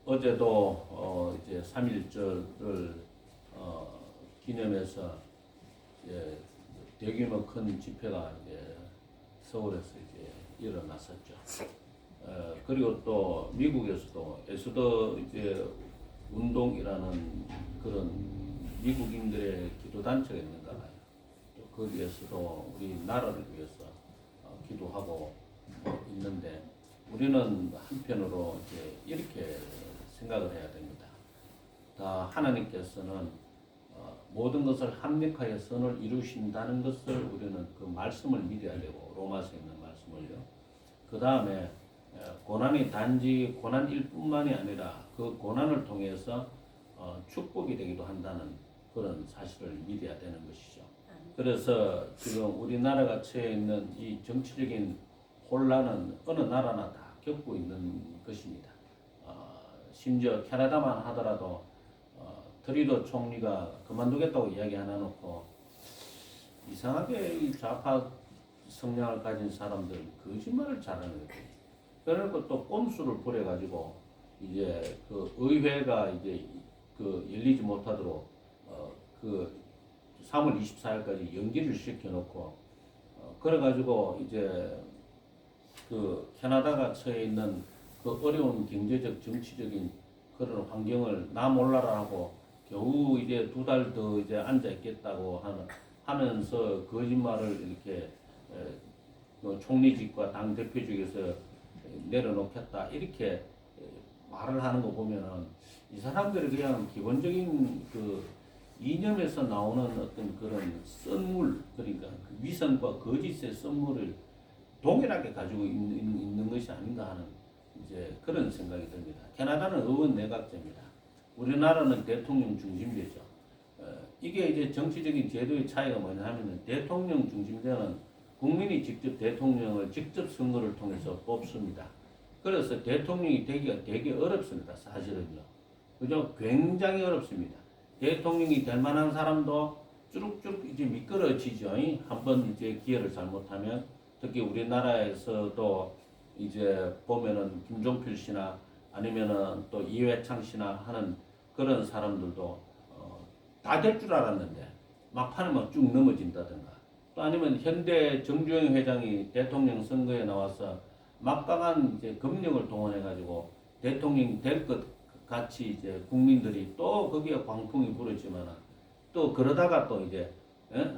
어제도 이제 3.1절을 기념해서 이제 대규모 큰 집회가 이제 서울에서 이제 일어났었죠. 그리고 또 미국에서도 에스더 이제 운동이라는 그런 미국인들의 기도 단체가 있는가 봐요. 또 거기에서도 우리 나라를 위해서 기도하고 있는데 우리는 한편으로 이제 이렇게 생각을 해야 됩니다. 다 하나님께서는 모든 것을 합력하여 선을 이루신다는 것을 우리는 그 말씀을 믿어야 되고 로마서에 있는 말씀을요. 그 다음에 고난이 단지 고난일 뿐만이 아니라 그 고난을 통해서 축복이 되기도 한다는 그런 사실을 믿어야 되는 것이죠. 그래서 지금 우리나라가 처해 있는 이 정치적인 혼란은 어느 나라나 다 겪고 있는 것입니다. 심지어 캐나다만 하더라도 트리도 총리가 그만두겠다고 이야기 하나 놓고 이상하게 이 좌파 성향을 가진 사람들 거짓말을 잘하는 거예요. 그래놓고 또 꼼수를 부려가지고 이제 그 의회가 이제 그 열리지 못하도록 그 3월 24일까지 연기를 시켜놓고 그래가지고 이제 그 캐나다가 처해 있는 그 어려운 경제적 정치적인 그런 환경을 나 몰라라 하고 겨우 이제 2달 더 이제 앉아 있겠다고 하면서 거짓말을 이렇게 총리직과 당 대표직에서 내려놓겠다 이렇게 말을 하는 거 보면은 이 사람들이 그냥 기본적인 그 이념에서 나오는 어떤 그런 썬물 그러니까 그 위선과 거짓의 썬물을 동일하게 가지고 있는 것이 아닌가 하는 이제 그런 생각이 듭니다. 캐나다는 의원 내각제입니다. 우리나라는 대통령 중심제죠. 이게 이제 정치적인 제도의 차이가 뭐냐면은 대통령 중심제는 국민이 직접 대통령을 직접 선거를 통해서 뽑습니다. 그래서 대통령이 되기가 되게 어렵습니다. 사실은요. 그죠? 굉장히 어렵습니다. 대통령이 될 만한 사람도 쭈룩쭈룩 이제 미끄러지죠. 한번 이제 기회를 잘못하면 특히 우리나라에서도 이제 보면은 김종필 씨나 아니면은 또 이회창 씨나 하는 그런 사람들도 다 될 줄 알았는데 막판에 막 쭉 넘어진다든가 또 아니면 현대 정주영 회장이 대통령 선거에 나와서 막강한 이제 금력을 동원해 가지고 대통령이 될 것 같이 이제 국민들이 또 거기에 광풍이 불었지만 또 그러다가 또 이제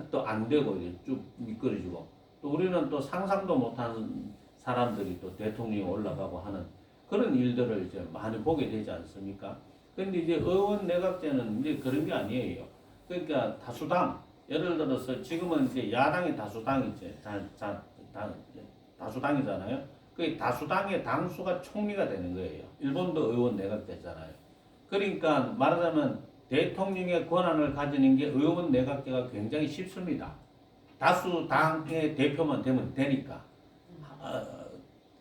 또 안 되고 이제 쭉 미끄러지고 또 우리는 또 상상도 못한 사람들이 또 대통령이 올라가고 하는 그런 일들을 이제 많이 보게 되지 않습니까? 근데 이제 의원 내각제는 이제 그런 게 아니에요. 그러니까 다수당, 예를 들어서 지금은 이제 야당이 다수당이지, 다수당이잖아요. 그 다수당의 당수가 총리가 되는 거예요. 일본도 의원 내각제잖아요. 그러니까 말하자면 대통령의 권한을 가지는 게 의원 내각제가 굉장히 쉽습니다. 다수당의 대표만 되면 되니까.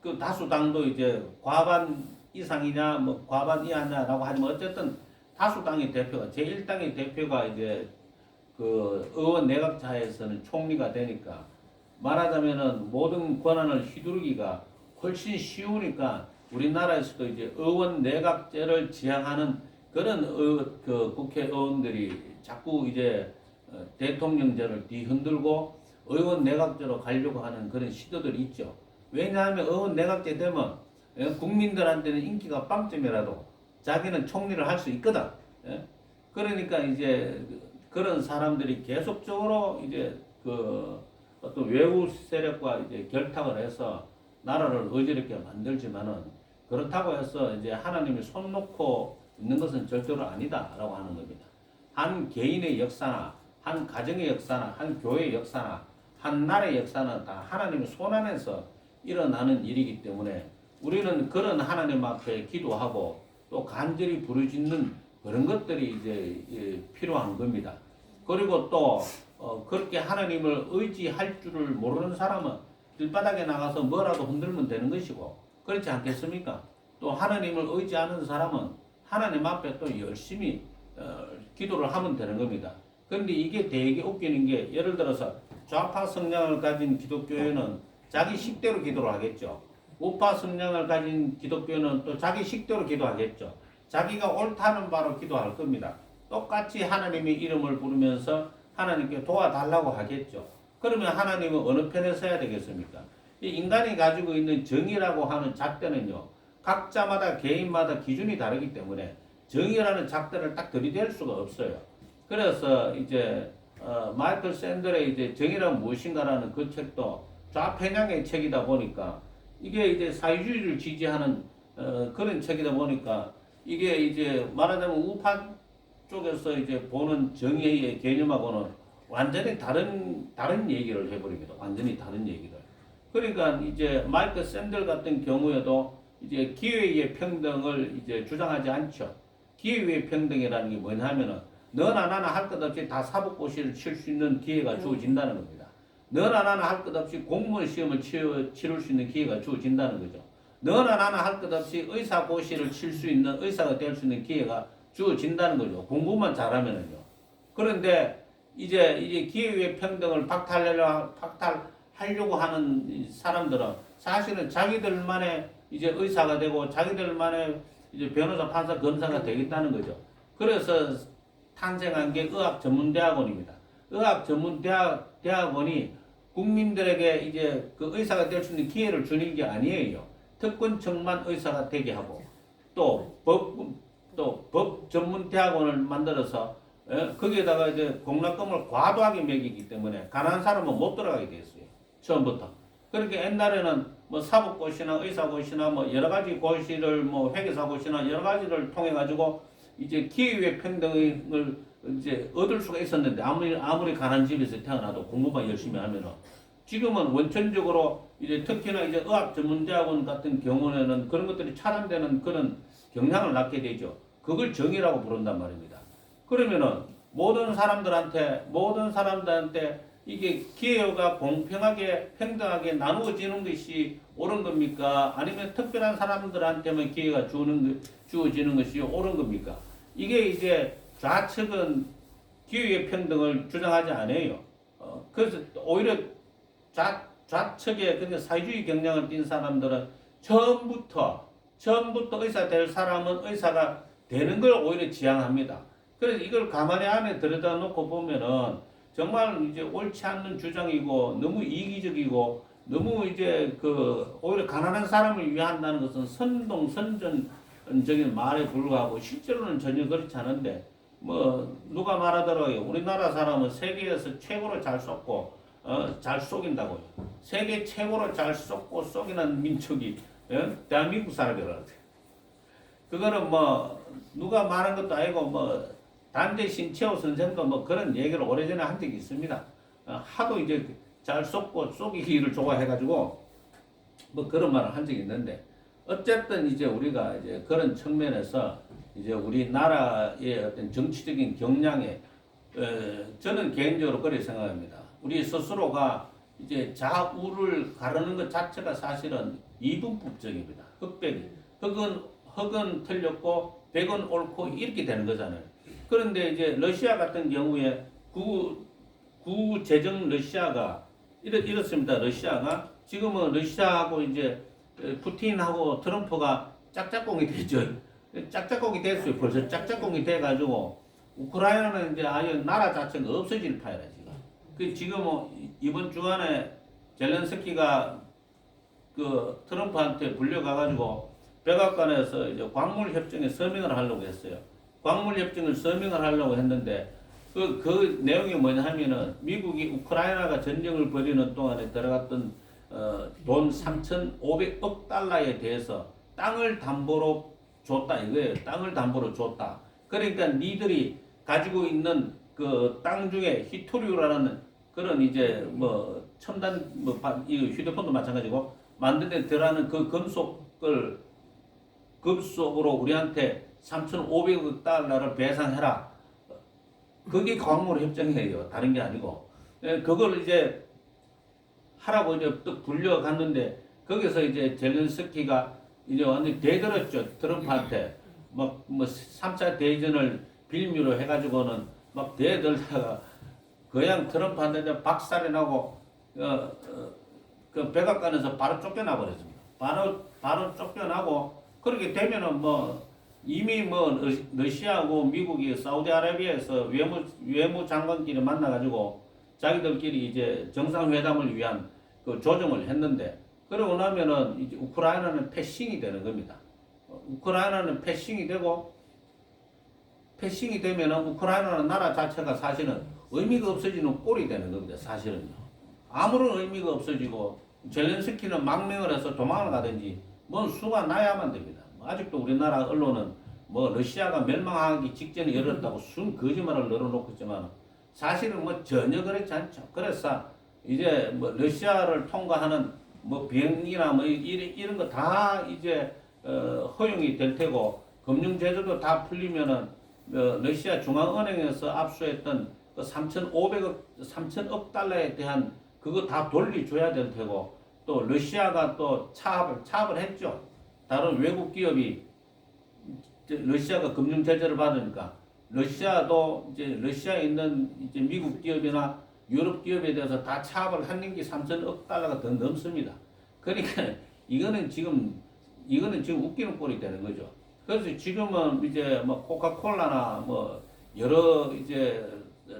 그 다수당도 이제 과반 이상이냐, 뭐 과반 이하냐라고 하지만 어쨌든 다수당의 대표가 제1당의 대표가 이제 그 의원 내각제에서는 총리가 되니까 말하자면은 모든 권한을 휘두르기가 훨씬 쉬우니까 우리나라에서도 이제 의원 내각제를 지향하는 그런 그 국회의원들이 자꾸 이제 대통령제를 뒤흔들고 의원 내각제로 가려고 하는 그런 시도들이 있죠. 왜냐하면 의원 내각제 되면 국민들한테는 인기가 빵점이라도 자기는 총리를 할 수 있거든. 그러니까 이제 그런 사람들이 계속적으로 이제 그 어떤 외부 세력과 이제 결탁을 해서 나라를 어지럽게 만들지만은 그렇다고 해서 이제 하나님이 손 놓고 있는 것은 절대로 아니다라고 하는 겁니다. 한 개인의 역사나 한 가정의 역사나 한 교회의 역사나 한 나라의 역사는 다 하나님의 손 안에서 일어나는 일이기 때문에 우리는 그런 하나님 앞에 기도하고 또 간절히 부르짖는 그런 것들이 이제 필요한 겁니다. 그리고 또 그렇게 하나님을 의지할 줄을 모르는 사람은 길바닥에 나가서 뭐라도 흔들면 되는 것이고 그렇지 않겠습니까? 또 하나님을 의지하는 사람은 하나님 앞에 또 열심히 기도를 하면 되는 겁니다. 그런데 이게 되게 웃기는 게 예를 들어서 좌파 성향을 가진 기독교회는 자기 식대로 기도를 하겠죠. 우파 성향을 가진 기독교는 또 자기 식대로 기도하겠죠. 자기가 옳다는 바로 기도할 겁니다. 똑같이 하나님의 이름을 부르면서 하나님께 도와달라고 하겠죠. 그러면 하나님은 어느 편에 서야 되겠습니까? 이 인간이 가지고 있는 정의라고 하는 잣대는요, 각자마다 개인마다 기준이 다르기 때문에 정의라는 잣대를 딱 들이댈 수가 없어요. 그래서 이제 마이클 샌델의 이제 정의란 무엇인가라는 그 책도 좌편향의 책이다 보니까 이게 이제 사회주의를 지지하는 그런 책이다 보니까 이게 이제 말하자면 우파 쪽에서 이제 보는 정의의 개념하고는 완전히 다른 얘기를 해버립니다. 완전히 다른 얘기를. 그러니까 이제 마이클 샌델 같은 경우에도 이제 기회의 평등을 이제 주장하지 않죠. 기회의 평등이라는 게 뭐냐면은 너나 나나 할 것 없이 다 사법고시를 칠 수 있는 기회가 주어진다는 겁니다. 너나 나나 할 것 없이 공무원 시험을 치를 수 있는 기회가 주어진다는 거죠. 너나 나나 할 것 없이 의사고시를 칠 수 있는 의사가 될 수 있는 기회가 주어진다는 거죠. 공부만 잘하면은요. 그런데 이제 기회의 평등을 박탈하려고 하는 사람들은 사실은 자기들만의 이제 의사가 되고 자기들만의 이제 변호사, 판사, 검사가 되겠다는 거죠. 그래서 탄생한 게 의학전문대학원입니다. 의학전문대학원이 국민들에게 이제 그 의사가 될 수 있는 기회를 주는 게 아니에요. 특권층만 의사가 되게 하고 또 법 전문 대학원을 만들어서 거기에다가 이제 공납금을 과도하게 매기기 때문에 가난한 사람은 못 들어가게 됐어요. 처음부터. 그렇게 옛날에는 뭐 사법고시나 의사고시나 뭐 여러 가지 고시를 뭐 회계사고시나 여러 가지를 통해 가지고 이제 기회의 평등을 이제 얻을 수가 있었는데 아무리 가난한 집에서 태어나도 공부만 열심히 하면은 지금은 원천적으로 이제 특히나 이제 의학전문대학원 같은 경우에는 그런 것들이 차단되는 그런 경향을 낳게 되죠. 그걸 정의라고 부른단 말입니다. 그러면은 모든 사람들한테 이게 기회가 공평하게 평등하게 나누어지는 것이 옳은 겁니까? 아니면 특별한 사람들한테만 기회가 주어지는 것이 옳은 겁니까? 이게 이제 좌측은 기회의 평등을 주장하지 않아요. 그래서 오히려 좌측에 그러니까 사회주의 경향을 띈 사람들은 처음부터 의사 될 사람은 의사가 되는 걸 오히려 지향합니다. 그래서 이걸 가만히 안에 들여다 놓고 보면은 정말 이제 옳지 않는 주장이고 너무 이기적이고 너무 이제 그 오히려 가난한 사람을 위한다는 것은 선전적인 말에 불과하고 실제로는 전혀 그렇지 않은데 뭐 누가 말하더라고요. 우리나라 사람은 세계에서 최고로 잘 쏘고 잘 속인다고요. 세계 최고로 잘 쏘고 속이는 민족이 대한민국 사람이라고. 그거는 뭐 누가 말한 것도 아니고 뭐 단재 신채호 선생도 뭐 그런 얘기를 오래전에 한 적이 있습니다. 하도 이제 잘 쏘고 쏘기를 좋아해가지고 뭐 그런 말을 한 적이 있는데 어쨌든 이제 우리가 이제 그런 측면에서 이제 우리나라의 어떤 정치적인 경향에 저는 개인적으로 그렇게 생각합니다. 우리 스스로가 이제 좌우를 가르는 것 자체가 사실은 이분법적입니다. 흑백이. 흑은 틀렸고 백은 옳고 이렇게 되는 거잖아요. 그런데 이제 러시아 같은 경우에 구제정 러시아가 이렇습니다. 러시아가 지금은 러시아하고 이제 푸틴하고 트럼프가 짝짝꿍이 되죠. 짝짝꿍이 됐어요. 벌써 짝짝꿍이 돼가지고 우크라이나는 이제 아예 나라 자체가 없어질 판이라 지금. 그 지금 이번 주간에 젤렌스키가 그 트럼프한테 불려가가지고 백악관에서 이제 광물 협정에 서명을 하려고 했어요. 광물 협정을 서명을 하려고 했는데 그 내용이 뭐냐 하면은 미국이 우크라이나가 전쟁을 벌이는 동안에 들어갔던 돈 3,500억 달러에 대해서 땅을 담보로 줬다 이거예요. 땅을 담보로 줬다. 그러니까 니들이 가지고 있는 그 땅 중에 히토리오라는 그런 이제 뭐 첨단 뭐 이 휴대폰도 마찬가지고 만드는 데 들어가는 그 금속으로 우리한테 3,500억 달러를 배상해라. 그게 광물 협정이에요. 다른 게 아니고. 그걸 이제 하라고 이제 또 불려갔는데 거기서 이제 젤렌스키가 이제 완전히 대들었죠. 트럼프한테. 뭐 3차 대전을 빌미로 해가지고는 막 대들다가 그냥 트럼프한테 박살이 나고 그 백악관에서 바로 쫓겨나 버렸습니다. 바로 쫓겨나고 그렇게 되면은 뭐 이미 뭐 러시아하고 미국이 사우디아라비아에서 외무 장관끼리 만나가지고 자기들끼리 이제 정상회담을 위한 그 조정을 했는데 그러고 나면은 이제 우크라이나는 패싱이 되는 겁니다. 우크라이나는 패싱이 되고 패싱이 되면은 우크라이나는 나라 자체가 사실은 의미가 없어지는 꼴이 되는 겁니다. 사실은요. 아무런 의미가 없어지고 젤렌스키는 망명을 해서 도망을 가든지 뭔 수가 나야만 됩니다. 아직도 우리나라 언론은 뭐 러시아가 멸망하기 직전에 열었다고 순 거짓말을 늘어놓고 있지만 사실은 뭐 전혀 그렇지 않죠. 그래서 이제 뭐 러시아를 통과하는 뭐 비행기나 뭐 이런 거 다 이제 허용이 될 테고 금융 제재도 다 풀리면은 러시아 중앙은행에서 압수했던 그 3,500억 달러에 대한 그거 다 돌려줘야 될 테고 또 러시아가 또 차압을 했죠. 다른 외국 기업이 러시아가 금융 제재를 받으니까 러시아도 이제 러시아에 있는 이제 미국 기업이나 유럽 기업에 대해서 다 차압을 하는 게 3,000억 달러가 더 넘습니다. 그러니까 이거는 지금 웃기는 꼴이 되는 거죠. 그래서 지금은 이제 뭐 코카콜라나 뭐 여러 이제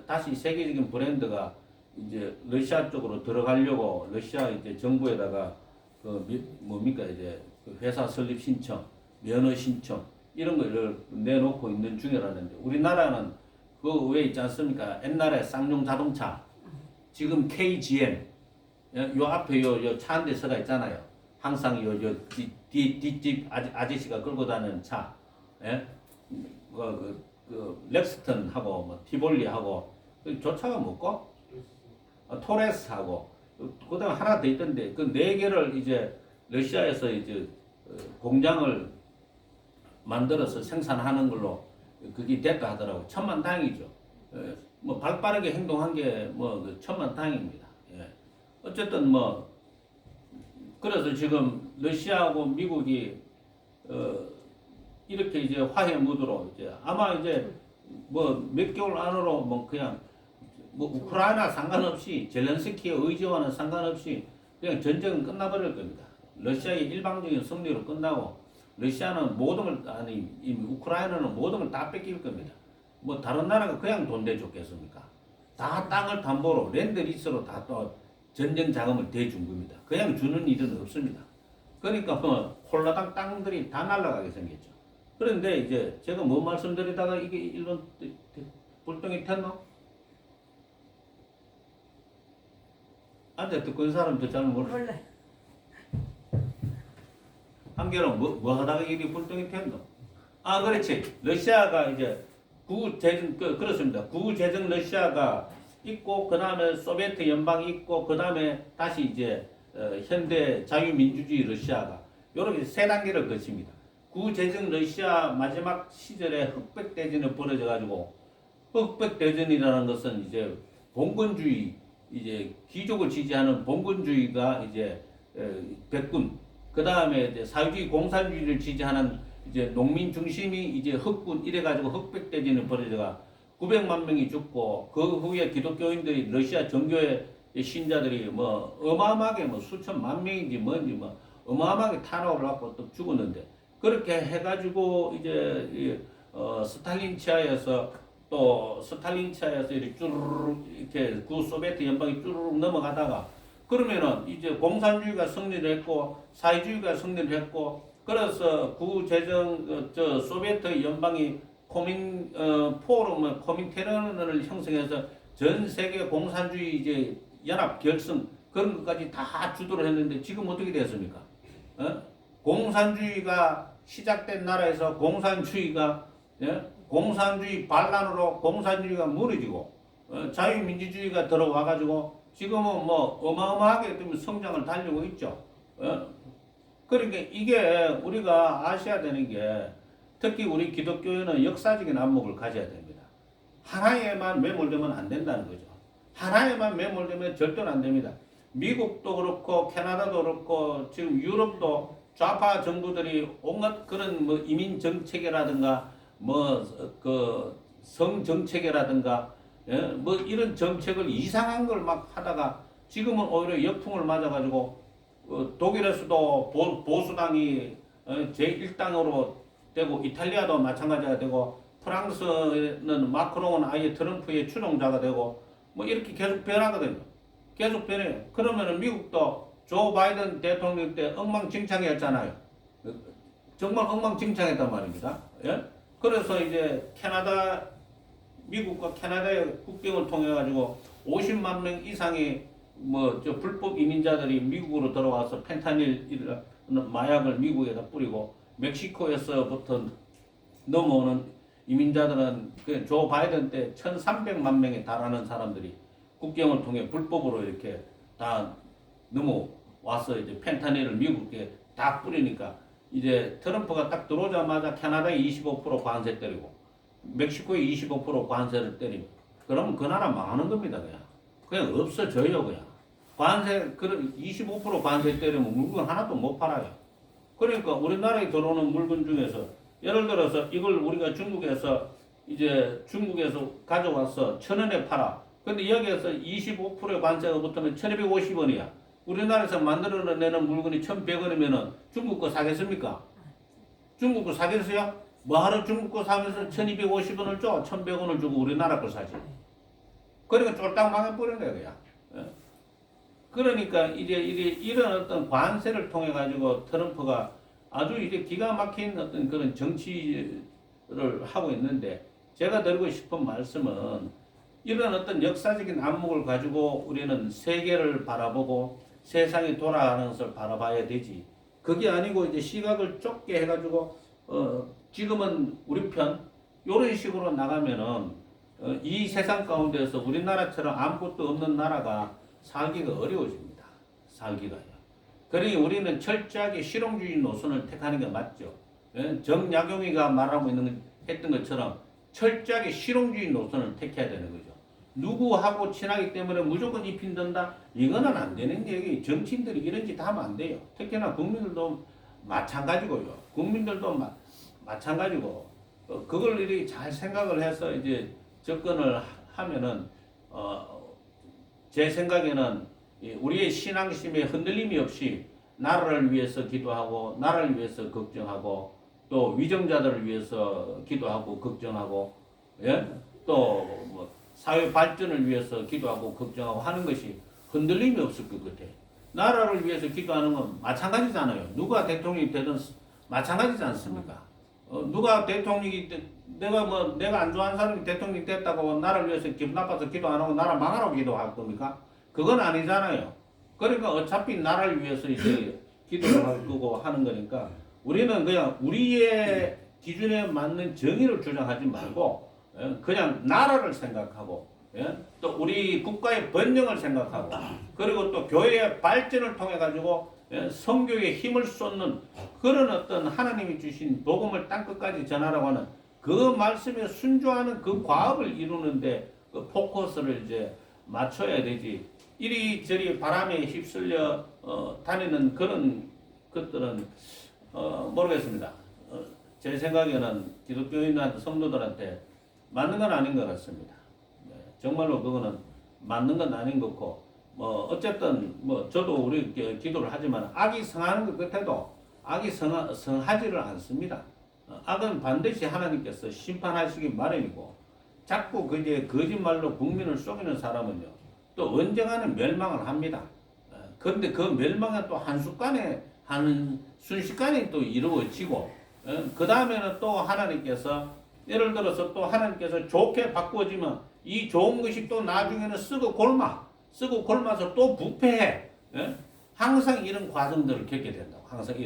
다시 세계적인 브랜드가 이제 러시아 쪽으로 들어가려고 러시아 이제 정부에다가 그 뭡니까 이제 그 회사 설립 신청, 면허 신청 이런 거를 내놓고 있는 중이라는데 우리나라는 그 왜 있지 않습니까? 옛날에 쌍용 자동차, 지금 KGM, 요 앞에 요 차 한 대 서가 있잖아요. 항상 뒷집 아저씨가 끌고 다니는 차, 예? 그 렉스턴하고 뭐 티볼리하고 저 차가 뭐고? 토레스하고 그다음 하나 더 있던데 그 네 개를 이제 러시아에서 이제 공장을 만들어서 생산하는 걸로 그게 됐다 하더라고. 천만다행이죠. 뭐 발빠르게 행동한 게 뭐 천만다행입니다. 예. 어쨌든 뭐 그래서 지금 러시아하고 미국이 이렇게 이제 화해 무드로 이제 아마 이제 뭐 몇 개월 안으로 뭐 그냥 뭐 우크라이나 상관없이 젤렌스키의 의지와는 상관없이 그냥 전쟁은 끝나버릴 겁니다. 러시아의 일방적인 승리로 끝나고 러시아는 모든 걸 아니 우크라이나는 모든 걸 다 뺏길 겁니다. 뭐 다른 나라가 그냥 돈 대줬겠습니까? 다 땅을 담보로 랜드리스로 다 또 전쟁 자금을 대준 겁니다. 그냥 주는 일은 없습니다. 그러니까 뭐 홀라당 땅들이 다 날아가게 생겼죠. 그런데 이제 제가 뭐 말씀드리다가 이게 일본 불똥이 텄노? 앉아 듣고 있는 사람도 잘 몰라. 한겨는 뭐 하다가 이리 불똥이 텄노? 아, 그렇지. 러시아가 이제 구제정, 그렇습니다. 구제정 러시아가 있고, 그 다음에 소비에트 연방이 있고, 그 다음에 다시 이제, 현대 자유민주주의 러시아가, 요렇게 세 단계를 거칩니다. 구제정 러시아 마지막 시절에 흑백대전이 벌어져가지고, 흑백대전이라는 것은 이제 봉건주의, 이제 귀족을 지지하는 봉건주의가 이제, 백군, 그 다음에 이제 사회주의 공산주의를 지지하는 이제 농민 중심이 이제 흑군 이래가지고 흑백대전이 벌어져가 900만 명이 죽고 그 후에 기독교인들이 러시아 정교회 신자들이 뭐 어마어마하게 뭐 수천만 명인지 뭔지 뭐 어마어마하게 탄압을 받고 또 죽었는데 그렇게 해가지고 이제 스탈린 치하에서 이렇게 쭈르륵 이렇게 구소비에트 연방이 쭈르륵 넘어가다가 그러면은 이제 공산주의가 승리를 했고 사회주의가 승리를 했고 그래서 구제정 소비에트 연방이 포럼 코민테른을 형성해서 전 세계 공산주의 이제 연합 결성 그런 것까지 다 주도를 했는데 지금 어떻게 됐습니까? 공산주의가 시작된 나라에서 공산주의가 공산주의 반란으로 공산주의가 무너지고 자유민주주의가 들어와가지고 지금은 뭐 어마어마하게 성장을 달리고 있죠. 그러니까 이게 우리가 아셔야 되는 게 특히 우리 기독교회는 역사적인 안목을 가져야 됩니다. 하나에만 매몰되면 안 된다는 거죠. 하나에만 매몰되면 절대로 안 됩니다. 미국도 그렇고 캐나다도 그렇고 지금 유럽도 좌파 정부들이 온갖 그런 뭐 이민 정책이라든가 뭐 그 성 정책이라든가 뭐 이런 정책을 이상한 걸 막 하다가 지금은 오히려 역풍을 맞아가지고 독일에서도 보수당이 제1당으로 되고 이탈리아도 마찬가지가 되고 프랑스는 마크롱은 아예 트럼프의 추종자가 되고 뭐 이렇게 계속 변하거든요. 계속 변해요. 그러면은 미국도 조 바이든 대통령 때 엉망진창이었잖아요. 정말 엉망진창했단 말입니다. 예? 그래서 이제 미국과 캐나다의 국경을 통해 가지고 50만 명 이상의 불법 이민자들이 미국으로 들어와서 펜타닐이라는 마약을 미국에다 뿌리고 멕시코에서부터 넘어오는 이민자들은 조 바이든 때 1,300만 명에 달하는 사람들이 국경을 통해 불법으로 이렇게 다 넘어와서 이제 펜타닐을 미국에 다 뿌리니까 이제 트럼프가 딱 들어오자마자 캐나다에 25% 관세 때리고 멕시코에 25% 관세를 때리고 그러면 그 나라 망하는 겁니다. 그냥 없어져요. 그냥 관세 그런 25% 관세 때리면 물건 하나도 못 팔아요. 그러니까 우리나라에 들어오는 물건 중에서 예를 들어서 이걸 우리가 중국에서 가져와서 1,000원에 팔아. 근데 여기에서 25%의 관세가 붙으면 1,250원이야. 우리나라에서 만들어내는 물건이 1,100원이면은 중국 거 사겠습니까? 중국 거 사겠어요? 뭐하러 중국 거 사면서 1,250원을 줘? 1,100원을 주고 우리나라 거 사지. 그러니까 쫄딱 망해버린 거야, 그냥. 그러니까 이제 이런 어떤 관세를 통해 가지고 트럼프가 아주 이제 기가 막힌 어떤 그런 정치를 하고 있는데 제가 드리고 싶은 말씀은 이런 어떤 역사적인 안목을 가지고 우리는 세계를 바라보고 세상이 돌아가는 것을 바라봐야 되지. 그게 아니고 이제 시각을 좁게 해가지고 지금은 우리 편 이런 식으로 나가면은 이 세상 가운데서 우리나라처럼 아무것도 없는 나라가 살기가 어려워집니다. 살기가요. 그러니 우리는 철저하게 실용주의 노선을 택하는 게 맞죠. 정약용이가 했던 것처럼 철저하게 실용주의 노선을 택해야 되는 거죠. 누구하고 친하기 때문에 무조건 입힌다? 이거는 안 되는 얘기. 정치인들이 이런 짓 하면 안 돼요. 특히나 국민들도 마찬가지고요. 국민들도 마찬가지고 그걸 이렇게 잘 생각을 해서 이제 접근을 하면은 제 생각에는 우리의 신앙심에 흔들림이 없이 나라를 위해서 기도하고 나라를 위해서 걱정하고 또 위정자들을 위해서 기도하고 걱정하고 또 사회 발전을 위해서 기도하고 걱정하고 하는 것이 흔들림이 없을 것 같아. 나라를 위해서 기도하는 건 마찬가지잖아요. 누가 대통령이 되든 마찬가지지 않습니까? 누가 대통령이 내가 안 좋아하는 사람이 대통령이 됐다고 나라를 위해서 기분 나빠서 기도 안 하고 나라 망하라고 기도할 겁니까? 그건 아니잖아요. 그러니까 어차피 나라를 위해서 이제 기도를 할 거고 하는 거니까 우리는 그냥 우리의 기준에 맞는 정의를 주장하지 말고 그냥 나라를 생각하고 또 우리 국가의 번영을 생각하고 그리고 또 교회의 발전을 통해 가지고 성교에 힘을 쏟는 그런 어떤 하나님이 주신 복음을 땅끝까지 전하라고 하는 그 말씀에 순종하는 그 과업을 이루는데 그 포커스를 이제 맞춰야 되지. 이리저리 바람에 휩쓸려 다니는 그런 것들은 모르겠습니다. 제 생각에는 기독교인한테 성도들한테 맞는 건 아닌 것 같습니다. 정말로 그거는 맞는 건 아닌 거고 어쨌든 저도 우리 기도를 하지만 악이 성하는 것 같아도 악이 성하지를 않습니다. 악은 반드시 하나님께서 심판하시기 마련이고 자꾸 그제 거짓말로 국민을 속이는 사람은요 또 언젠가는 멸망을 합니다. 그런데 그 멸망은 또 순식간에 또 이루어지고 그 다음에는 또 하나님께서 예를 들어서 또 하나님께서 좋게 바꾸어지면 이 좋은 것이 또 나중에는 쓰고 골마서 또 부패해. 항상 이런 과정들을 겪게 된다고. 항상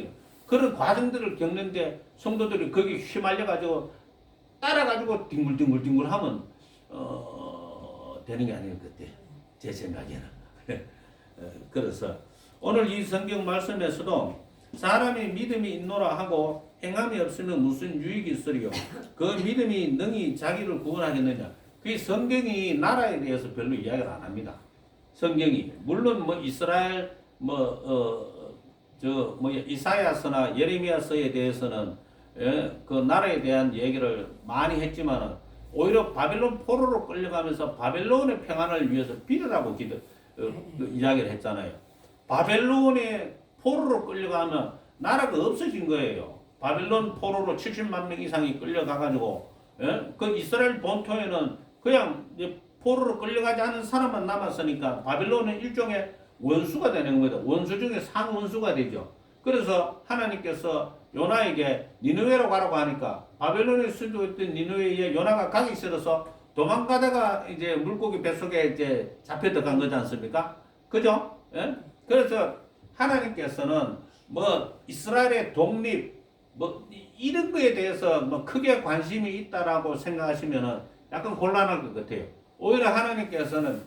그런 과정들을 겪는데 성도들이 거기 휘말려가지고 따라가지고 뒹굴뒹굴 하면 되는 게 아닌 것 같아요. 제 생각에는. 그래서 오늘 이 성경 말씀에서도 사람이 믿음이 있노라 하고 행함이 없으면 무슨 유익이 있으리요. 그 믿음이 능히 자기를 구원하겠느냐. 그 성경이 나라에 대해서 별로 이야기를 안 합니다. 성경이 물론 이스라엘 이사야서나 예레미야서에 대해서는 그 나라에 대한 얘기를 많이 했지만은 오히려 바벨론 포로로 끌려가면서 바벨론의 평안을 위해서 빌으라고 이야기를 했잖아요. 바벨론의 포로로 끌려가면 나라가 없어진 거예요. 바빌론 포로로 70만 명 이상이 끌려가가지고 예? 그 이스라엘 본토에는 그냥 포로로 끌려가지 않은 사람만 남았으니까 바빌론은 일종의 원수가 되는 거다. 원수 중에 상원수가 되죠. 그래서 하나님께서 요나에게 니느웨로 가라고 하니까 바벨론에 수도했던 니느웨에 요나가 가기 싫어서 도망가다가 이제 물고기 뱃속에 이제 잡혀 들어간 거지 않습니까? 그죠? 예? 그래서 하나님께서는 뭐 이스라엘의 독립 뭐 이런 거에 대해서 뭐 크게 관심이 있다라고 생각하시면은 약간 곤란할 것 같아요. 오히려 하나님께서는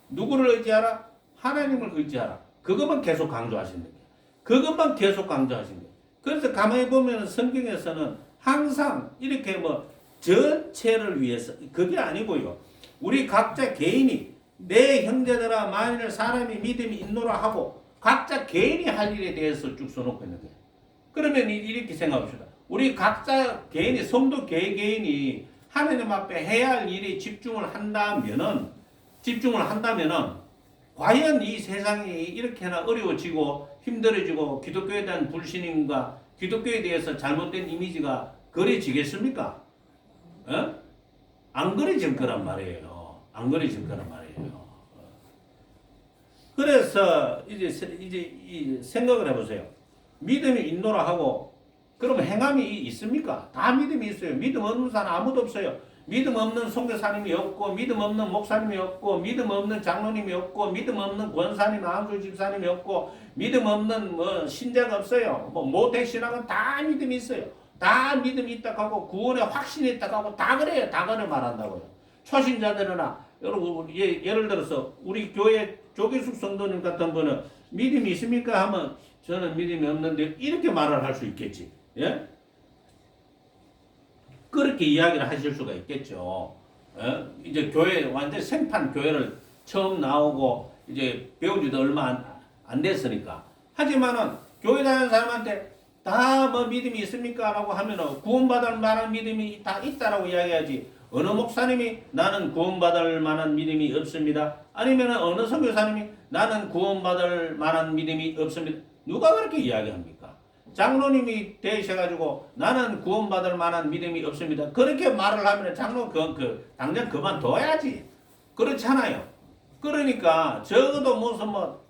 누구를 의지하라? 하나님을 의지하라. 그것만 계속 강조하시는 거예요. 그것만 계속 강조하시는 거예요. 그래서 가만히 보면 성경에서는 항상 이렇게 뭐 전체를 위해서 그게 아니고요. 우리 각자 개인이 내 형제들아 만일 사람이 믿음이 있노라 하고 각자 개인이 할 일에 대해서 쭉 써놓고 있는 거예요. 그러면 이렇게 생각합시다. 우리 각자 개인이 성도 개인이 하나님 앞에 해야 할 일에 집중을 한다면은 과연 이 세상이 이렇게나 어려워지고 힘들어지고 기독교에 대한 불신임과 기독교에 대해서 잘못된 이미지가 그려지겠습니까? 어? 안 그려질 거란 말이에요. 안 그려질 거란 말이에요. 그래서 이제 생각을 해보세요. 믿음이 있노라 하고 그러면 행함이 있습니까? 다 믿음이 있어요. 믿음 없는 사람 아무도 없어요. 믿음 없는 선교사님이 없고 믿음 없는 목사님이 없고 믿음 없는 장로님이 없고 믿음 없는 권사님, 안수 집사님이 없고 믿음 없는 뭐 신자가 없어요. 뭐 모태 신앙은 다 믿음이 있어요. 다 믿음이 있다 하고 구원의 확신이 있다 하고 다 그래요. 다 그래 말한다고요. 초신자들이나 여러분 예를 들어서 우리 교회 조기숙 성도님 같은 분은 믿음이 있습니까? 하면 저는 믿음이 없는데 이렇게 말을 할 수 있겠지. 예? 그렇게 이야기를 하실 수가 있겠죠. 예? 이제 교회 완전 생판 교회를 처음 나오고 이제 배우지도 얼마 안 됐으니까. 하지만은 교회 다니는 사람한테 다 뭐 믿음이 있습니까? 라고 하면은 구원받을 만한 믿음이 다 있다라고 이야기하지. 어느 목사님이 나는 구원받을 만한 믿음이 없습니다. 아니면 어느 선교사님이 나는 구원받을 만한 믿음이 없습니다. 누가 그렇게 이야기합니까? 장로님이 되셔가지고 나는 구원받을 만한 믿음이 없습니다. 그렇게 말을 하면 장로 당장 그만둬야지. 그렇잖아요. 그러니까 적어도 무슨 뭐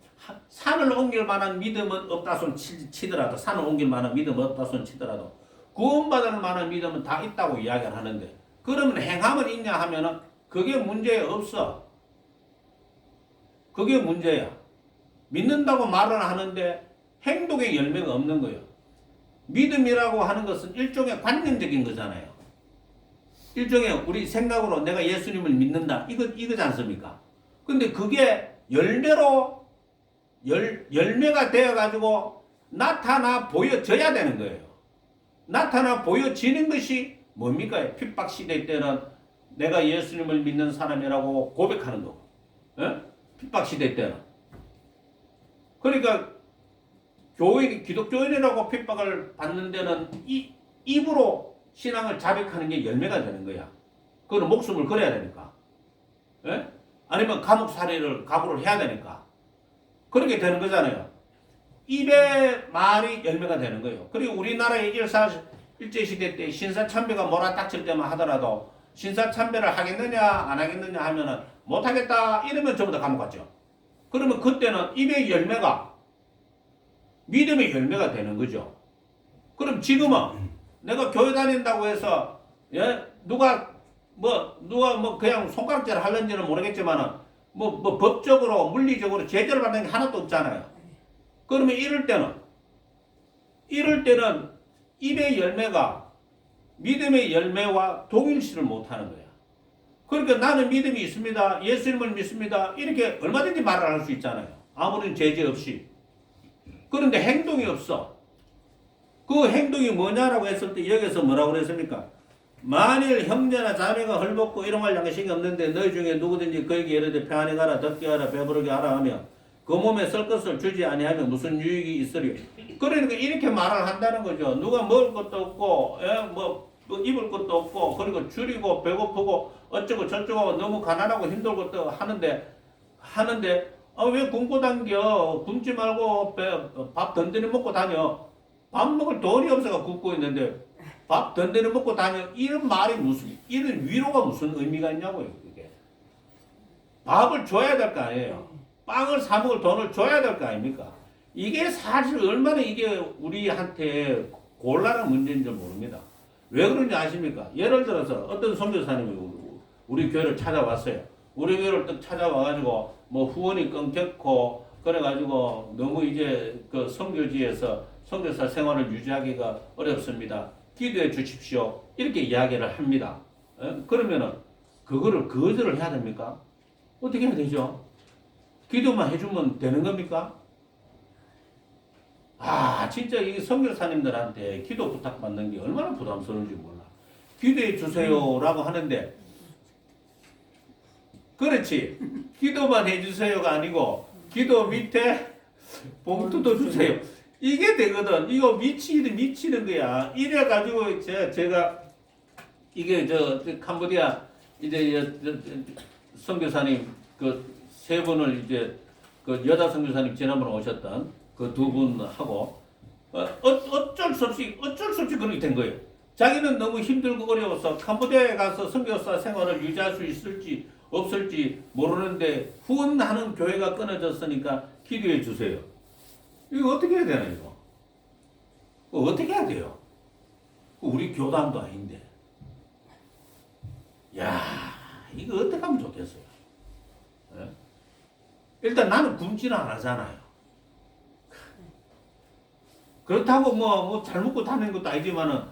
산을 옮길 만한 믿음은 없다 손 치더라도 산을 옮길 만한 믿음은 없다 손 치더라도 구원받을 만한 믿음은 다 있다고 이야기를 하는데 그러면 행함은 있냐 하면은 그게 문제 없어. 그게 문제야. 믿는다고 말을 하는데 행동의 열매가 없는 거예요. 믿음이라고 하는 것은 일종의 관념적인 거잖아요. 일종의 우리 생각으로 내가 예수님을 믿는다. 이거지 않습니까? 근데 그게 열매가 되어가지고 나타나 보여져야 되는 거예요. 나타나 보여지는 것이 뭡니까? 핍박시대 때는 내가 예수님을 믿는 사람이라고 고백하는 거고. 예? 핍박시대 때는. 그러니까 기독교인이라고 핍박을 받는 데는 입으로 신앙을 자백하는 게 열매가 되는 거야. 그거는 목숨을 걸어야 되니까. 예? 아니면 감옥 살이를 각오를 해야 되니까. 그렇게 되는 거잖아요. 입의 말이 열매가 되는 거예요. 그리고 우리나라의 일제시대 때 신사참배가 몰아닥칠 때만 하더라도 신사참배를 하겠느냐 안 하겠느냐 하면은 못하겠다 이러면 전부 다 감옥 갔죠. 그러면 그때는 입의 열매가 믿음의 열매가 되는 거죠. 그럼 지금은 내가 교회 다닌다고 해서 누가 그냥 손가락질 하는지는 모르겠지만은 법적으로 물리적으로 제재를 받는 게 하나도 없잖아요. 그러면 이럴 때는 입의 열매가 믿음의 열매와 동일시를 못하는 거야. 그러니까 나는 믿음이 있습니다. 예수님을 믿습니다. 이렇게 얼마든지 말을 할 수 있잖아요. 아무런 제재 없이. 그런데 행동이 없어. 그 행동이 뭐냐라고 했을 때 여기서 뭐라고 그랬습니까? 만일 형제나 자매가 헐벗고 일용할 양식이 없는데 너희 중에 누구든지 그에게 이르되 평안히 가라 덥게 하라 배부르게 하라 하며 그 몸에 설 것을 주지 아니하면 무슨 유익이 있으리요. 그러니까 이렇게 말을 한다는 거죠. 누가 먹을 것도 없고 뭐 입을 것도 없고 그리고 줄이고 배고프고 어쩌고 저쩌고 너무 가난하고 힘들고 또 하는데 왜 굶고 당겨? 굶지 말고 밥 든든히 먹고 다녀. 밥 먹을 돈이 없어서 굶고 있는데 밥 던데를 먹고 다녀. 이런 말이 무슨, 이런 위로가 무슨 의미가 있냐고요, 그게. 밥을 줘야 될 거 아니에요. 빵을 사 먹을 돈을 줘야 될 거 아닙니까? 이게 사실 얼마나 이게 우리한테 곤란한 문제인 줄 모릅니다. 왜 그런지 아십니까? 예를 들어서 어떤 선교사님이 우리 교회를 찾아왔어요. 우리 교회를 딱 찾아와가지고 뭐 후원이 끊겼고 그래가지고 너무 이제 그 선교지에서 선교사 생활을 유지하기가 어렵습니다. 기도해 주십시오. 이렇게 이야기를 합니다. 그러면은 그거를 거절을 해야 됩니까? 어떻게 해야 되죠? 기도만 해주면 되는 겁니까? 아, 진짜 이 선교사님들한테 기도 부탁받는 게 얼마나 부담스러운지 몰라. 기도해 주세요라고 하는데, 그렇지. 기도만 해주세요가 아니고, 기도 밑에 봉투도 주세요. 이게 되거든. 이거 미치는 거야. 이래가지고, 제가, 이게 캄보디아, 이제, 선교사님, 그 세 분을 이제, 그 여자 선교사님 지난번에 오셨던 그 두 분하고, 어쩔 수 없이 그렇게 된 거예요. 자기는 너무 힘들고 어려워서 캄보디아에 가서 선교사 생활을 유지할 수 있을지 없을지 모르는데 후원하는 교회가 끊어졌으니까 기도해 주세요. 이거 어떻게 해야 되나 이거? 어떻게 해야 돼요? 우리 교단도 아닌데. 야, 이거 어떻게 하면 좋겠어요? 예? 일단 나는 굶지는 안 하잖아요. 그렇다고 뭐 잘 먹고 다니는 것도 아니지만은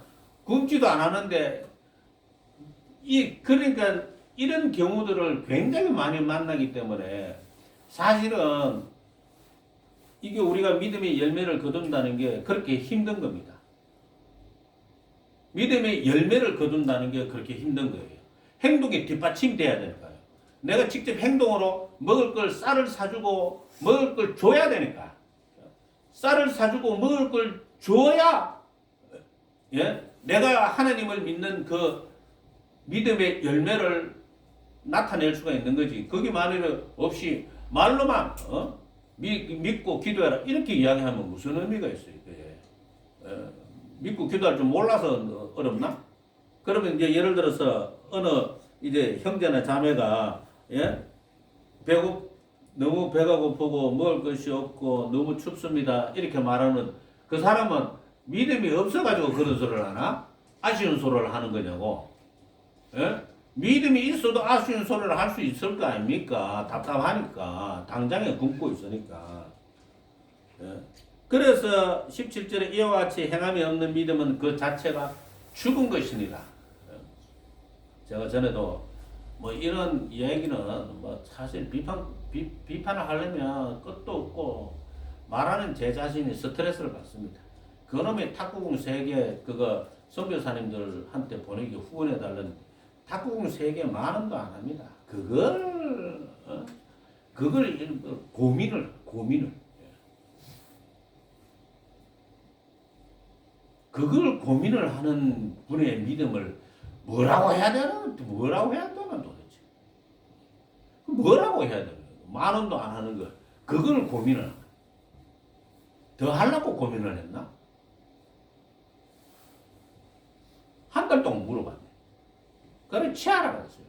굶지도 안 하는데 그러니까 이런 경우들을 굉장히 많이 만나기 때문에 사실은 이게 우리가 믿음의 열매를 거둔다는 게 그렇게 힘든 겁니다. 믿음의 열매를 거둔다는 게 그렇게 힘든 거예요. 행동이 뒷받침돼야 되니까요. 내가 직접 행동으로 먹을 걸 쌀을 사주고 먹을 걸 줘야 되니까. 쌀을 사주고 먹을 걸 줘야, 예? 내가 하나님을 믿는 그 믿음의 열매를 나타낼 수가 있는 거지. 거기 말이 없이 말로만 믿고 기도해라 이렇게 이야기하면 무슨 의미가 있어요? 믿고 기도할 줄 몰라서 어렵나? 그러면 이제 예를 들어서 어느 이제 형제나 자매가 너무 배가 고프고 먹을 것이 없고 너무 춥습니다. 이렇게 말하는 그 사람은 믿음이 없어가지고 그런 소리를 하나? 아쉬운 소리를 하는 거냐고. 믿음이 있어도 아쉬운 소리를 할 수 있을 거 아닙니까? 답답하니까. 당장에 굶고 있으니까. 그래서 17절에 이와 같이 행함이 없는 믿음은 그 자체가 죽은 것이니라. 제가 전에도 뭐 이런 얘기는 뭐 사실 비판을 하려면 끝도 없고 말하는 제 자신이 스트레스를 받습니다. 그놈의 탁구공 3개 그거 선교사님들한테 보내기 후원해 달라는 탁구공 3개 10,000원도 안 합니다. 그걸 고민을 그걸 고민을 하는 분의 믿음을 뭐라고 해야 되나 도대체. 뭐라고 해야 되나? 10,000원도 안 하는 거. 그걸 고민을 하는 거야. 더 하려고 고민을 했나? 한 달 동안 물어봤네. 그래 치아라고 했어요.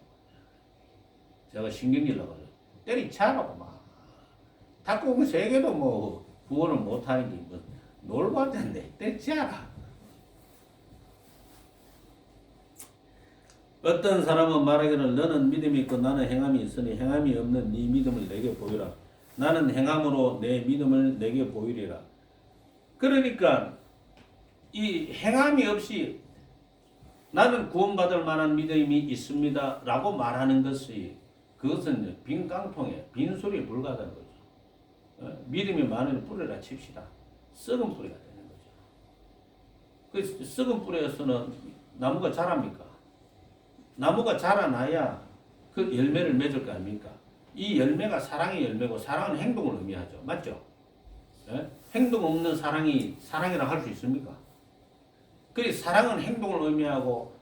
제가 신경질 나가지고 때리치아라고 막. 탁구공 3개도 뭐 후원을 못하는 게 뭐 놀고 앉았는데 때리치아라. 어떤 사람은 말하기를 너는 믿음이 있고 나는 행함이 있으니 행함이 없는 네 믿음을 내게 보이라. 나는 행함으로 내 믿음을 내게 보이리라. 그러니까 이 행함이 없이 나는 구원받을 만한 믿음이 있습니다 라고 말하는 것이 그것은 빈 깡통에 빈소리에 불과하다는 거죠. 믿음이 많으면 뿌리라 칩시다. 썩은 뿌리가 되는 거죠. 그 썩은 뿌리에서는 나무가 자랍니까? 나무가 자라나야 그 열매를 맺을 거 아닙니까? 이 열매가 사랑의 열매고 사랑은 행동을 의미하죠. 맞죠? 행동 없는 사랑이라 할 수 있습니까? 그래서 사랑은 행동을 의미하고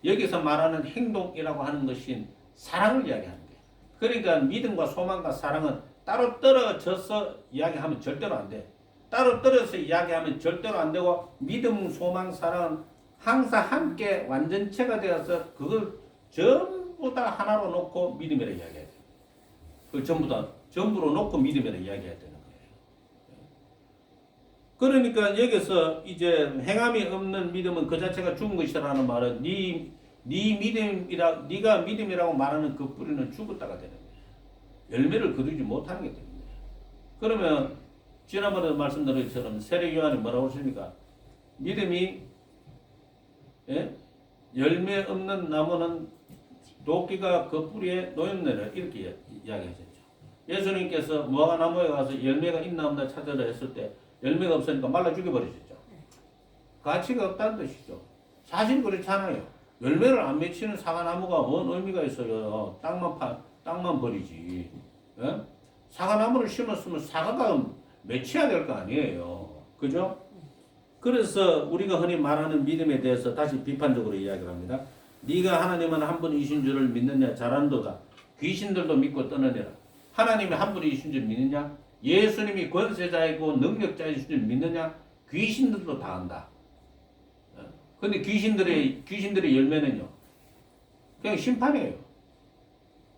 여기서 말하는 행동이라고 하는 것인 사랑을 이야기하는 거예요. 그러니까 믿음과 소망과 사랑은 따로 떨어져서 이야기하면 절대로 안 돼. 따로 떨어서 이야기하면 절대로 안 되고 믿음, 소망, 사랑은 항상 함께 완전체가 되어서 그걸 전부 다 하나로 놓고 믿음이라 이야기해야 돼요. 그 전부로 놓고 믿음이라 이야기해야 되는 거예요. 그러니까 여기서 이제 행함이 없는 믿음은 그 자체가 죽은 것이라는 말은 네가 믿음이라고 말하는 그 뿌리는 죽었다가 되는 거예요. 열매를 거두지 못하는 게 되는 거예요. 그러면 지난번에 말씀드린 것처럼 세례요한이 뭐라고 했습니까? 믿음이 열매 없는 나무는 도끼가 그 뿌리에 놓였느라 이렇게 이야기하셨죠. 예수님께서 무화과나무에 가서 열매가 있나 없나 찾으라 했을 때 열매가 없으니까 말라 죽여버리셨죠. 가치가 없다는 뜻이죠. 사실 그렇잖아요. 열매를 안 맺히는 사과나무가 뭔 의미가 있어요. 땅만 버리지. 예? 사과나무를 심었으면 사과가 맺혀야 될 거 아니에요. 그죠? 그래서 우리가 흔히 말하는 믿음에 대해서 다시 비판적으로 이야기를 합니다. 네가 하나님은 한 분이신 줄을 믿느냐? 잘한도다. 귀신들도 믿고 떠느니라. 하나님이 한 분이신 줄 믿느냐? 예수님이 권세자이고 능력자이신 줄 믿느냐? 귀신들도 다 안다. 근데 귀신들의 열매는요, 그냥 심판이에요.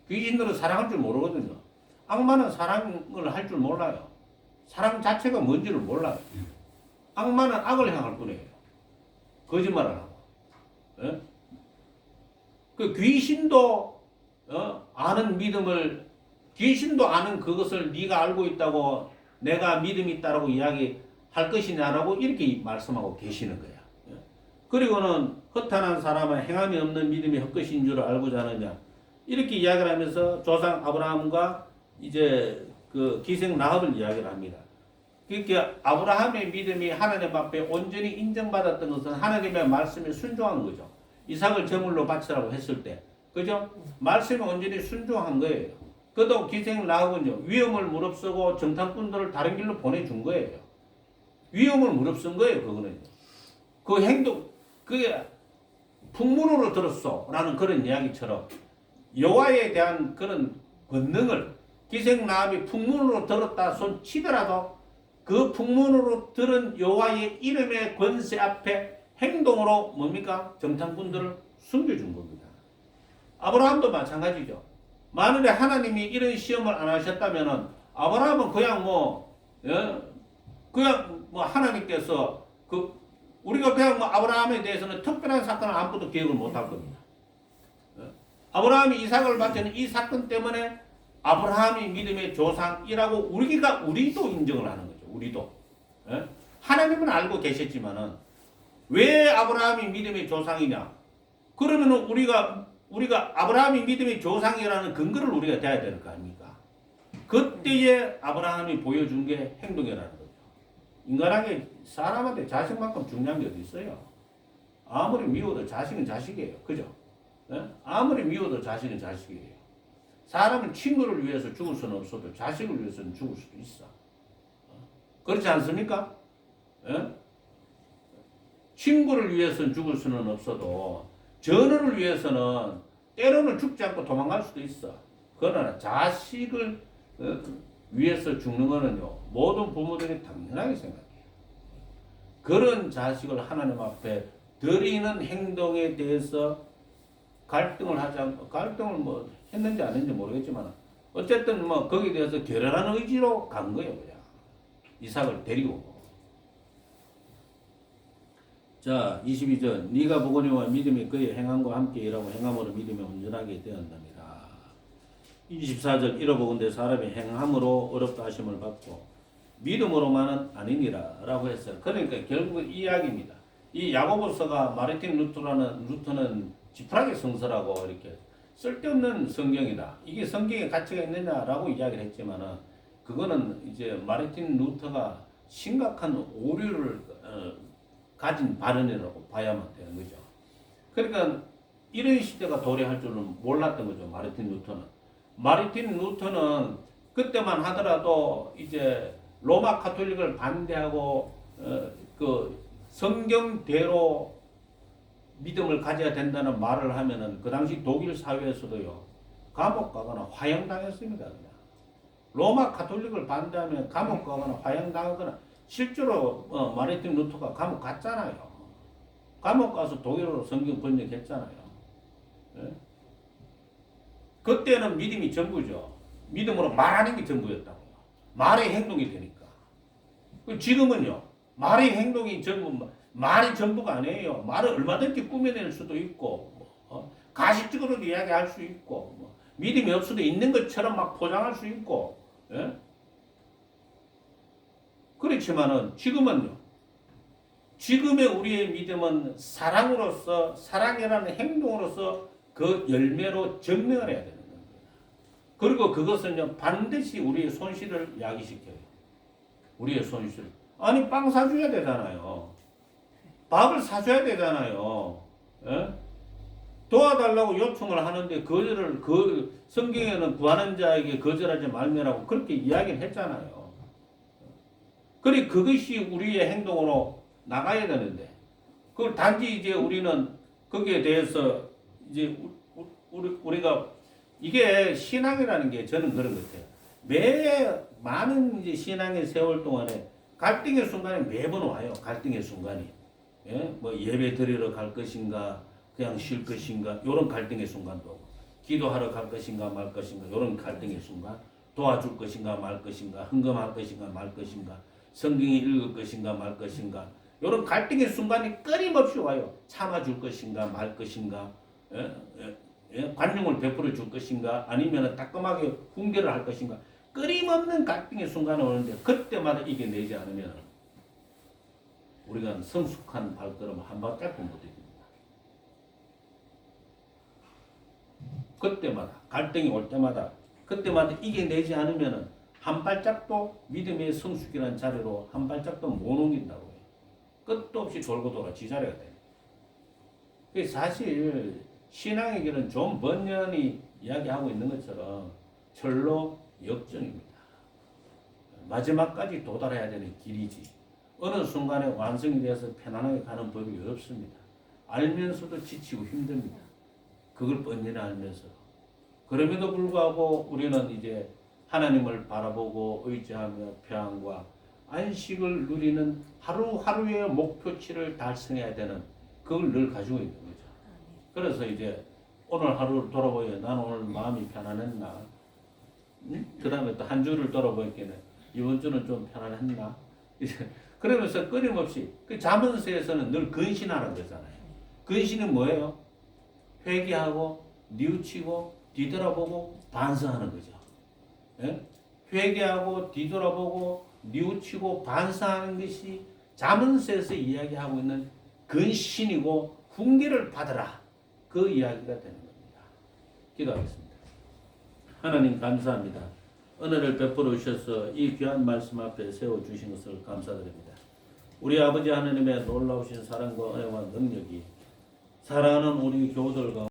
귀신들은 사랑할 줄 모르거든요. 악마는 사랑을 할 줄 몰라요. 사랑 자체가 뭔지를 몰라요. 악마는 악을 향할 뿐이에요. 거짓말을 하고. 예? 그 귀신도 아는 믿음을, 귀신도 아는 그것을 네가 알고 있다고 내가 믿음이 있다라고 이야기할 것이냐라고 이렇게 말씀하고 계시는 거야. 예? 그리고는 허탄한 사람은 행함이 없는 믿음이 헛것인 줄 알고자 하느냐. 이렇게 이야기를 하면서 조상 아브라함과 이제 그 기생 라합을 이야기를 합니다. 그러니까 아브라함의 믿음이 하나님 앞에 온전히 인정받았던 것은 하나님의 말씀에 순종한 거죠. 이삭을 제물로 바치라고 했을 때, 그죠? 말씀에 온전히 순종한 거예요. 그도 기생 라합은요, 위험을 무릅쓰고 정탐꾼들을 다른 길로 보내준 거예요. 위험을 무릅쓴 거예요, 그거는요. 그 행동, 그게 풍문으로 들었어 라는 그런 이야기처럼 여호와에 대한 그런 권능을 기생 라합이 풍문으로 들었다 손 치더라도 그 풍문으로 들은 여호와의 이름의 권세 앞에 행동으로 뭡니까? 정탐꾼들을 숨겨준 겁니다. 아브라함도 마찬가지죠. 만일에 하나님이 이런 시험을 안 하셨다면은 아브라함은 그냥 뭐 하나님께서 우리가 그냥 뭐 아브라함에 대해서는 특별한 사건을 아무것도 기억을 못할 겁니다. 아브라함이 이삭을 바치는 이 사건 때문에 아브라함이 믿음의 조상이라고 우리도 인정을 하는 거죠. 우리도. 하나님은 알고 계셨지만은 왜 아브라함이 믿음의 조상이냐? 그러면은 우리가 아브라함이 믿음의 조상이라는 근거를 우리가 대야 될 거 아닙니까? 그때에 아브라함이 보여준 게 행동이라는 거죠. 인간에게 사람한테 자식만큼 중요한 게 어디 있어요? 아무리 미워도 자식은 자식이에요. 그죠? 아무리 미워도 자식은 자식이에요. 사람은 친구를 위해서 죽을 수는 없어도 자식을 위해서는 죽을 수도 있어. 그렇지 않습니까? 친구를 위해서는 죽을 수는 없어도 전우를 위해서는 때로는 죽지 않고 도망갈 수도 있어. 그러나 자식을 위해서 죽는 거는요, 모든 부모들이 당연하게 생각해요. 그런 자식을 하나님 앞에 드리는 행동에 대해서 갈등을 하지 않고, 갈등을 뭐 했는지 안 했는지 모르겠지만 어쨌든 뭐 거기에 대해서 결연한 의지로 간 거예요. 그냥 이삭을 데리고. 자, 22절. 네가 보거니와 믿음이 그의 행함과 함께 일하고 행함으로 믿음이 온전하게 되었답니다. 24절. 이러보건대 사람이 행함으로 어렵다 하심을 받고 믿음으로만은 아니니라 라고 했어요. 그러니까 결국은 이 이야기입니다. 이 야고보서가 마르틴 루터는 지푸라기 성서라고 이렇게 쓸데없는 성경이다. 이게 성경에 가치가 있느냐라고 이야기를 했지만은 그거는 이제 마르틴 루터가 심각한 오류를 가진 발언이라고 봐야만 되는 거죠. 그러니까 이런 시대가 도래할 줄은 몰랐던 거죠. 마르틴 루터는 그때만 하더라도 이제 로마 카톨릭을 반대하고 그 성경대로 믿음을 가져야 된다는 말을 하면은 그 당시 독일 사회에서도요, 감옥 가거나 화형당했습니다. 그냥. 로마 카톨릭을 반대하면 감옥 가거나 화형당하거나 실제로 마르틴 루터가 감옥 갔잖아요. 감옥 가서 독일어로 성경 번역했잖아요. 예? 그때는 믿음이 전부죠. 믿음으로 말하는 게 전부였다고요. 말의 행동이 되니까. 지금은요. 말의 행동이 전부, 말이 전부가 아니에요. 말을 얼마든지 꾸며낼 수도 있고 가식적으로도 이야기할 수 있고 믿음이 없어도 있는 것처럼 막 포장할 수 있고 예? 그렇지만은 지금은요. 지금의 우리의 믿음은 사랑으로서 사랑이라는 행동으로서 그 열매로 증명을 해야 되는 겁니다. 그리고 그것은요 반드시 우리의 손실을 야기시켜요. 우리의 손실. 아니 빵 사줘야 되잖아요. 밥을 사줘야 되잖아요. 예? 도와달라고 요청을 하는데 거절을 성경에는 구하는 자에게 거절하지 말매라고 그렇게 이야기를 했잖아요. 그래 그것이 우리의 행동으로 나가야 되는데 그걸 단지 이제 우리는 거기에 대해서 이제 우리가 이게 신앙이라는 게 저는 그런 것 같아요. 매 많은 이제 신앙의 세월 동안에 갈등의 순간이 매번 와요. 갈등의 순간이. 예? 뭐 예배 드리러 갈 것인가, 그냥 쉴 것인가, 이런 갈등의 순간도 오고, 기도하러 갈 것인가 말 것인가, 이런 갈등의 순간, 도와줄 것인가 말 것인가, 헌금할 것인가 말 것인가, 성경이 읽을 것인가 말 것인가, 이런 갈등의 순간이 끊임없이 와요. 참아줄 것인가 말 것인가, 예? 예? 관용을 베풀어 줄 것인가, 아니면 따끔하게 훈계를 할 것인가, 끊임없는 갈등의 순간이 오는데 그때마다 이겨내지 않으면 우리가 성숙한 발걸음 한 발짝도 못 이깁니다. 그때마다 갈등이 올 때마다 그때마다 이겨내지 않으면 한 발짝도 믿음의 성숙이라는 자리로 한 발짝도 못 옮긴다고요. 끝도 없이 돌고 돌아 지자리가 돼요. 사실 신앙의 길은 존 번연이 이야기하고 있는 것처럼 철로 역정입니다. 마지막까지 도달해야 되는 길이지. 어느 순간에 완성이 되어서 편안하게 가는 법이 없습니다. 알면서도 지치고 힘듭니다. 그걸 뻔히 알면서. 그럼에도 불구하고 우리는 이제 하나님을 바라보고 의지하며 평안과 안식을 누리는 하루하루의 목표치를 달성해야 되는 그걸 늘 가지고 있는 거죠. 그래서 이제 오늘 하루를 돌아보여 난 오늘 마음이 편안했나? 그 다음에 또 한 주를 돌아보니까 이번 주는 좀 편안했나? 이제 그러면서 끊임없이 그 잠언서에서는 늘 근신하는 거잖아요. 근신은 뭐예요? 회개하고 뉘우치고 뒤돌아보고 반성하는 거죠. 예? 회개하고 뒤돌아보고 뉘우치고 반성하는 것이 잠언서에서 이야기하고 있는 근신이고 훈계를 받으라. 그 이야기가 되는 겁니다. 기도하겠습니다. 하나님 감사합니다. 은혜를 베풀어 주셔서 이 귀한 말씀 앞에 세워주신 것을 감사드립니다. 우리 아버지 하나님의 놀라우신 사랑과 은혜와 능력이 사랑하는 우리 교우들과